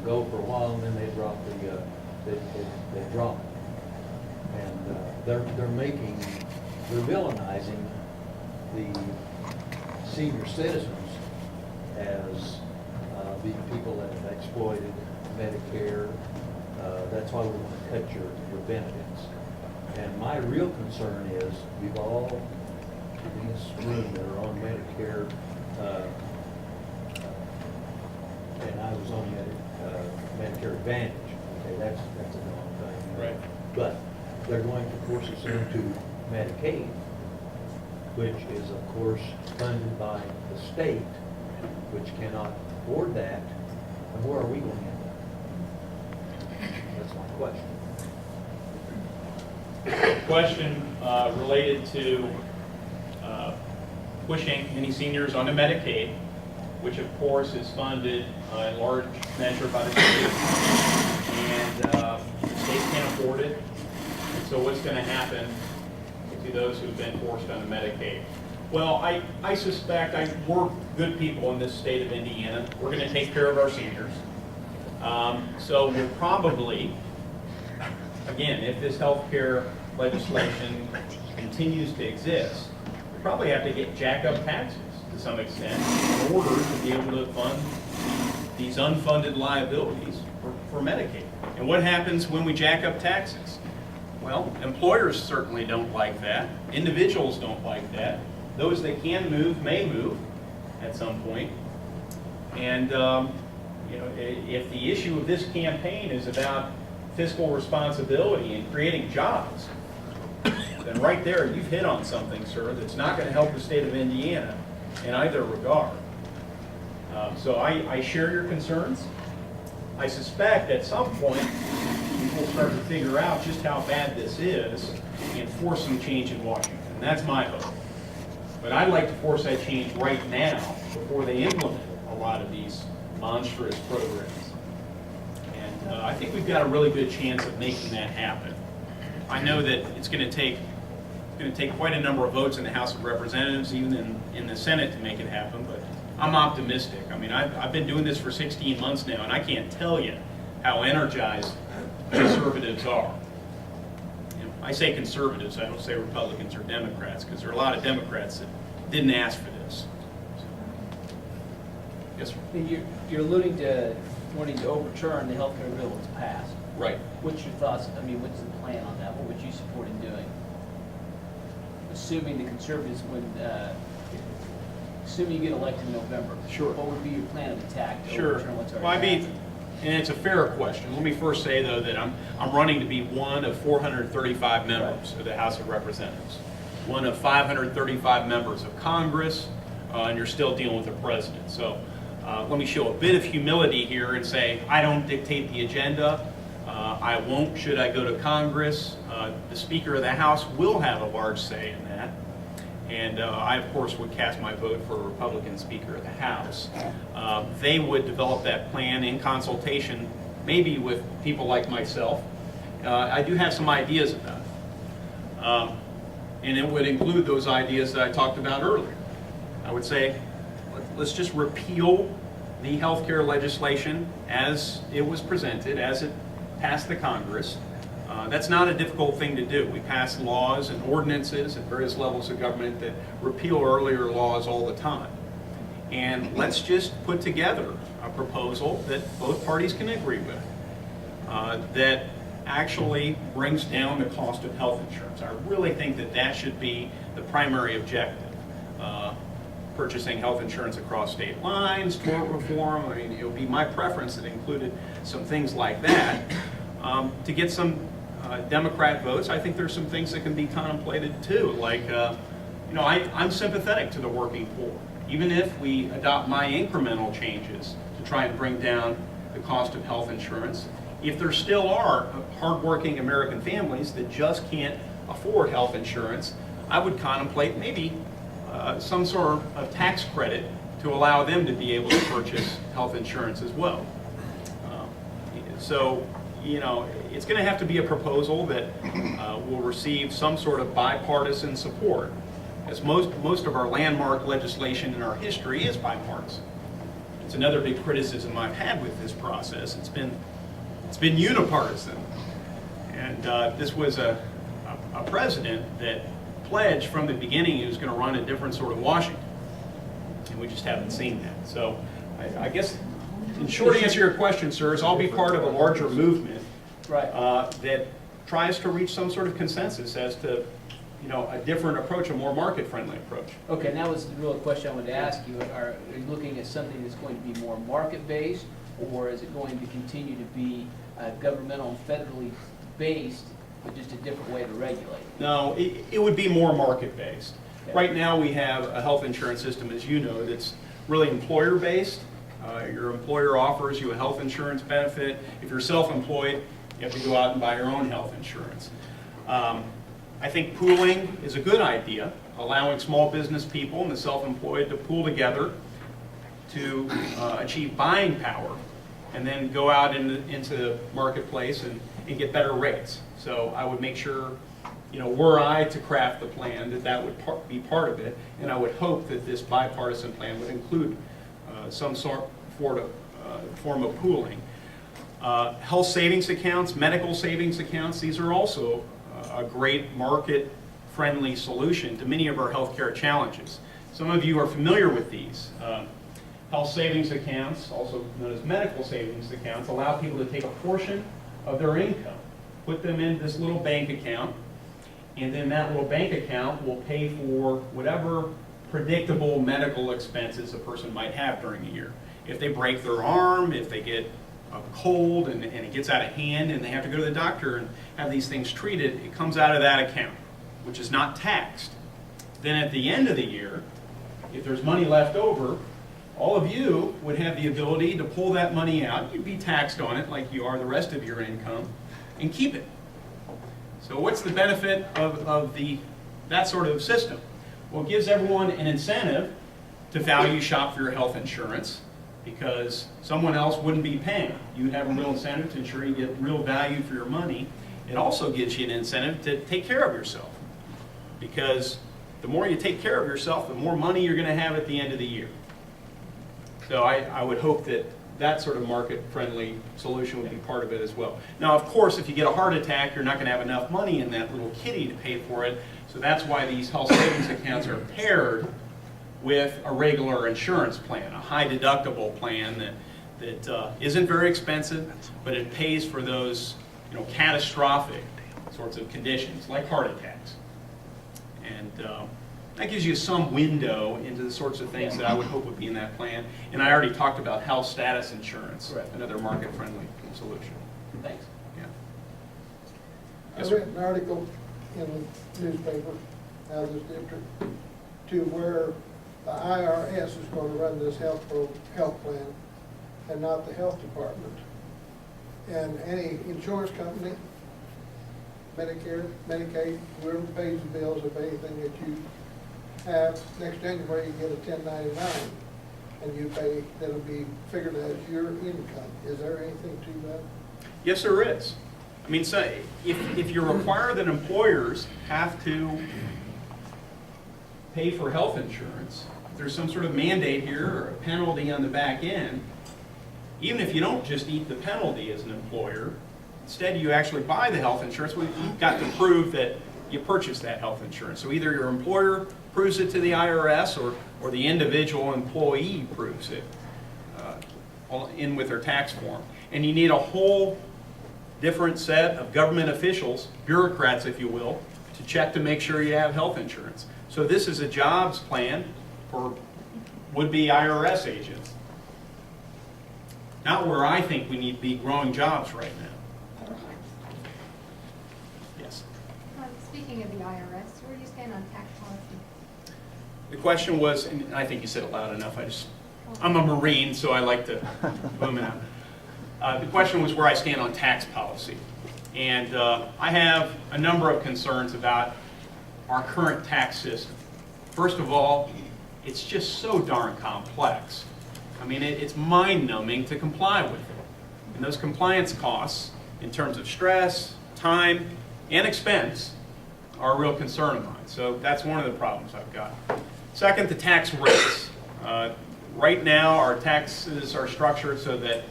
go for a while, and then they drop they drop it. And they're villainizing the senior citizens as being people that have exploited Medicare. That's why we want to cut your benefits. And my real concern is we've all in this room that are on Medicare, and I was on Medicare Advantage. Okay, that's a wrong thing. Right. But they're going to force us into Medicaid, which is of course funded by the state, which cannot afford that. And where are we going to end up? That's my question. Question related to pushing many seniors onto Medicaid, which of course is funded in large measure by the state, and the state can't afford it. And so what's going to happen to those who've been forced onto Medicaid? Well, I suspect we're good people in this state of Indiana. We're going to take care of our seniors. So we'll probably, again, if this health care legislation continues to exist, we probably have to jack up taxes to some extent in order to be able to fund these unfunded liabilities for Medicaid. And what happens when we jack up taxes? Well, employers certainly don't like that. Individuals don't like that. Those that can move may move at some point. And you know, if the issue of this campaign is about fiscal responsibility and creating jobs, then right there you've hit on something, sir, that's not going to help the state of Indiana in either regard. So I share your concerns. I suspect at some point we'll start to figure out just how bad this is and force some change in Washington. That's my hope. But I'd like to force that change right now before they implement a lot of these monstrous programs. And I think we've got a really good chance of making that happen. I know that it's going to take quite a number of votes in the House of Representatives, even in the Senate, to make it happen, but I'm optimistic. I mean, I've been doing this for 16 months now, and I can't tell you how energized conservatives are. You know, I say conservatives, I don't say Republicans or Democrats, because there are a lot of Democrats that didn't ask for this. So, yes, sir. I mean, you're alluding to wanting to overturn the health care bill that's passed. Right. What's your thoughts? I mean, what's the plan on that? What would you support in doing? Assuming the conservatives would, assuming you get elected in November. Sure. What would be your plan of attack to Sure. overturn what's already Well, I mean, passed? and it's a fair question. Let me first say, though, that I'm running to be one of 435 members of the House of Representatives, one of 535 members of Congress, and you're still dealing with the president. So let me show a bit of humility here and say I don't dictate the agenda. I won't should I go to Congress. The Speaker of the House will have a large say in that. And I, of course, would cast my vote for a Republican Speaker of the House. They would develop that plan in consultation, maybe with people like myself. I do have some ideas about it. And it would include those ideas that I talked about earlier. I would say, let's just repeal the health care legislation as it was presented, as it passed the Congress. That's not a difficult thing to do. We pass laws and ordinances at various levels of government that repeal earlier laws all the time. And let's just put together a proposal that both parties can agree with that actually brings down the cost of health insurance. I really think that that should be the primary objective. Purchasing health insurance across state lines, tort reform, I mean, it would be my preference that included some things like that. To get some Democrat votes, I think there's some things that can be contemplated too, like, you know, I'm sympathetic to the working poor. Even if we adopt my incremental changes to try and bring down the cost of health insurance, if there still are hardworking American families that just can't afford health insurance, I would contemplate maybe some sort of tax credit to allow them to be able to purchase health insurance as well. So, you know, it's going to have to be a proposal that will receive some sort of bipartisan support, as most of our landmark legislation in our history is bipartisan. It's another big criticism I've had with this process. It's been unipartisan. And this was a president that pledged from the beginning he was going to run a different sort of Washington. And we just haven't seen that. So I guess, in short answer to your question, sir, is I'll be part of a larger movement that tries to reach some sort of consensus as to, you know, a different approach, a more market-friendly approach. Okay, and that was the real question I wanted to ask you. Are you looking at something that's going to be more market-based, or is it going to continue to be governmental and federally based, but just a different way to regulate? No, it would be more market-based. Okay. Right now we have a health insurance system, as you know, that's really employer-based. Your employer offers you a health insurance benefit. If you're self-employed, you have to go out and buy your own health insurance. I think pooling is a good idea, allowing small business people and the self-employed to pool together to achieve buying power and then go out into the marketplace and get better rates. So I would make sure, you know, were I to craft the plan, that would be part of it, and I would hope that this bipartisan plan would include some form of pooling. Health savings accounts, medical savings accounts, these are also a great market-friendly solution to many of our healthcare challenges. Some of you are familiar with these. Health savings accounts, also known as medical savings accounts, allow people to take a portion of their income, put them in this little bank account, and then that little bank account will pay for whatever predictable medical expenses a person might have during a year. If they break their arm, if they get a cold and it gets out of hand and they have to go to the doctor and have these things treated, it comes out of that account, which is not taxed. Then at the end of the year, if there's money left over, all of you would have the ability to pull that money out. You'd be taxed on it like you are the rest of your income, and keep it. So what's the benefit of that sort of system? Well, it gives everyone an incentive to value shop for your health insurance, because someone else wouldn't be paying. You'd have a real incentive to ensure you get real value for your money. It also gives you an incentive to take care of yourself, because the more you take care of yourself, the more money you're going to have at the end of the year. So I would hope that that sort of market-friendly solution would be part of it as well. Now, of course, if you get a heart attack, you're not going to have enough money in that little kitty to pay for it. So that's why these health savings accounts are paired with a regular insurance plan, a high deductible plan that isn't very expensive, but it pays for those, you know, catastrophic sorts of conditions like heart attacks. And that gives you some window into the sorts of things that I would hope would be in that plan. And I already talked about health status insurance, Correct. Another market-friendly solution. Thanks. Yeah. I Yes, read sir. an article in the newspaper out of this district to where the IRS is going to run this health plan and not the health department. And any insurance company, Medicare, Medicaid, whoever pays the bills of anything that you have, next January you get a 1099 and you pay, that'll be figured as your income. Is there anything to that? Yes, there is. I mean, so if you require that employers have to pay for health insurance, if there's some sort of mandate here or a penalty on the back end, even if you don't just eat the penalty as an employer, instead you actually buy the health insurance, well, you've got to prove that you purchased that health insurance. So either your employer proves it to the IRS or the individual employee proves it in with their tax form. And you need a whole different set of government officials, bureaucrats if you will, to check to make sure you have health insurance. So this is a jobs plan for would-be IRS agents. Not where I think we need to be growing jobs right now. Yes. Speaking of the IRS, where do you stand on tax policy? The question was, and I think you said it loud enough, I'm a Marine, so I like to boom it out. The question was where I stand on tax policy. And I have a number of concerns about our current tax system. First of all, it's just so darn complex. I mean, it's mind-numbing to comply with it. And those compliance costs, in terms of stress, time, and expense, are a real concern of mine. So that's one of the problems I've got. Second, the tax rates. Right now, our taxes are structured so that